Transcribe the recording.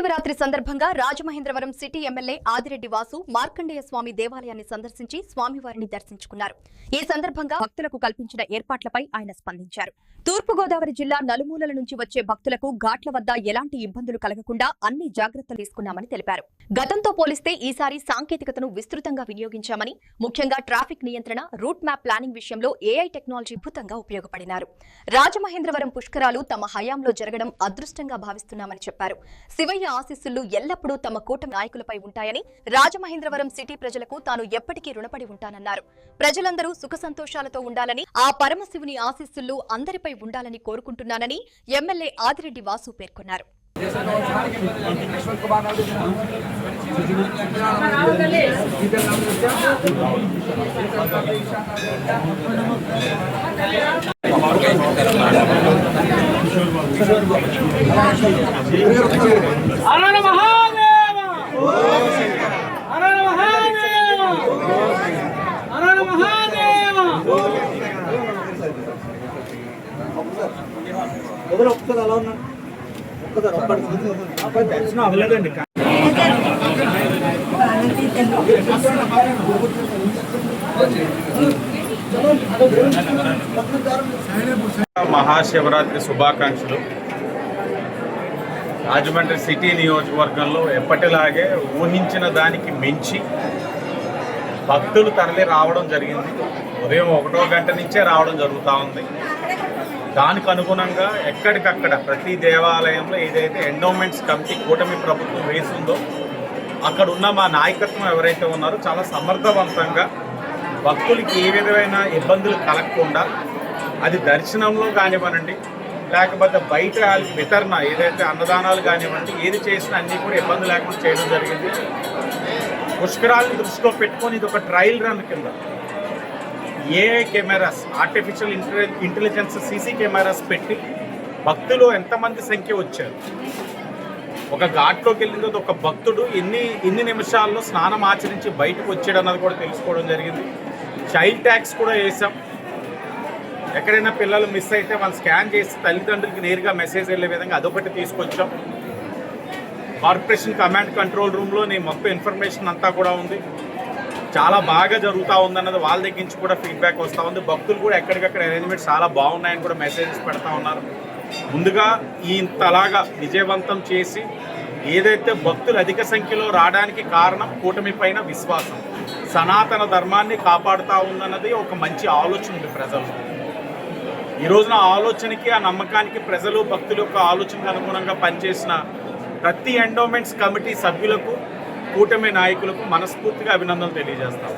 మహాశివరాత్రి సందర్భంగా Rajamahendravaram city MLA Adireddy Vasu Markandeya స్వామి దేవాలయాన్ని సందర్శించి స్వామివారిని దర్శించుకున్నారు. ఈ సందర్భంగా భక్తులకు కల్పించిన ఏర్పాట్లపై ఆయన స్పందించారు. తూర్పుగోదావరి జిల్లా నలుమూలల నుంచి వచ్చే భక్తులకు ఘాట్ల వద్ద ఎలాంటి ఇబ్బందులు కలగకుండా అన్ని జాగ్రత్తలు తీసుకున్నామని తెలిపారు. గతంతో పోలిస్తే ఈసారి సాంకేతికతను విస్తృతంగా వినియోగించామని, ముఖ్యంగా ట్రాఫిక్ నియంత్రణ, రూట్ మ్యాప్ ప్లానింగ్ విషయంలో ఏఐ టెక్నాలజీ అద్భుతంగా ఉపయోగపడినారు. రాజమహేంద్రవరం పుష్కరాలు తమ హయాంలో జరగడం అదృష్టంగా భావిస్తున్నామని చెప్పారు. శివయ్య ఆశీస్సులు ఎల్లప్పుడూ తమ కూటమి నాయకులపై ఉంటాయని, రాజమహేంద్రవరం సిటీ ప్రజలకు తాను ఎప్పటికీ రుణపడి ఉంటానన్నారు. ప్రజలందరూ సుఖ సంతోషాలతో ఉండాలని, ఆ పరమశివుని ఆశీస్సులు అందరిపై ఉండాలని కోరుకుంటున్నానని ఎమ్మెల్యే ఆదిరెడ్డి వాసు పేర్కొన్నారు. దర్శనం అవ్వలేదండి. మహాశివరాత్రి శుభాకాంక్షలు. రాజమండ్రి సిటీ నియోజకవర్గంలో ఎప్పటిలాగే ఊహించిన దానికి మించి భక్తులు తరలి రావడం జరిగింది. ఉదయం 1వ గంట నుంచే రావడం జరుగుతూ ఉంది. దానికి అనుగుణంగా ఎక్కడికక్కడ ప్రతి దేవాలయంలో ఏదైతే ఎండోమెంట్స్ కమిటీ కూటమి ప్రభుత్వం వేసిందో అక్కడ ఉన్న మా నాయకత్వం ఎవరైతే ఉన్నారో చాలా సమర్థవంతంగా భక్తులకి ఏ విధమైన ఇబ్బందులు కలగకుండా, అది దర్శనంలో కానివ్వనండి, లేకపోతే బయట వితరణ ఏదైతే అన్నదానాలు కానివ్వండి, ఏది చేసినా అన్నీ కూడా ఇబ్బంది లేకుండా చేయడం జరిగింది. పుష్కరాలను దృష్టిలో పెట్టుకొని ఇది ఒక ట్రయల్ రన్ కింద AI cameras, artificial intelligence CC cameras పెట్టి భక్తులు ఎంతమంది సంఖ్య వచ్చారు, ఒక ఘాట్లోకి వెళ్ళింది ఒక భక్తుడు ఎన్ని నిమిషాల్లో స్నానం ఆచరించి బయటకు వచ్చాడు అన్నది కూడా తెలుసుకోవడం జరిగింది. చైల్డ్ ట్యాక్స్ కూడా వేసాం. ఎక్కడైనా పిల్లలు మిస్ అయితే వాళ్ళు స్కాన్ చేసి తల్లిదండ్రులకి నేరుగా మెసేజ్ వెళ్ళే విధంగా అదొకటి తీసుకొచ్చాం. కార్పొరేషన్ కమాండ్ కంట్రోల్ రూమ్లో మొత్తం ఇన్ఫర్మేషన్ అంతా కూడా ఉంది. చాలా బాగా జరుగుతూ ఉందన్నది వాళ్ళ దగ్గర నుంచి కూడా ఫీడ్బ్యాక్ వస్తూ ఉంది. భక్తులు కూడా ఎక్కడికక్కడ అరేంజ్మెంట్స్ చాలా బాగున్నాయని కూడా మెసేజెస్ పెడతా ఉన్నారు. ముందుగా ఇంతలాగా విజయవంతం చేసి ఏదైతే భక్తులు అధిక సంఖ్యలో రావడానికి కారణం కూటమి పైన విశ్వాసం, సనాతన ధర్మాన్ని కాపాడుతూ ఉందన్నది ఒక మంచి ఆలోచన ఉంది ప్రజలు. ఈ రోజున ఆలోచనకి, ఆ నమ్మకానికి ప్రజలు భక్తుల యొక్క ఆలోచనకు అనుగుణంగా పనిచేసిన ప్రతి ఎండోమెంట్స్ కమిటీ సభ్యులకు, కూటమి నాయకులకు మనస్ఫూర్తిగా అభినందనలు తెలియజేస్తాం.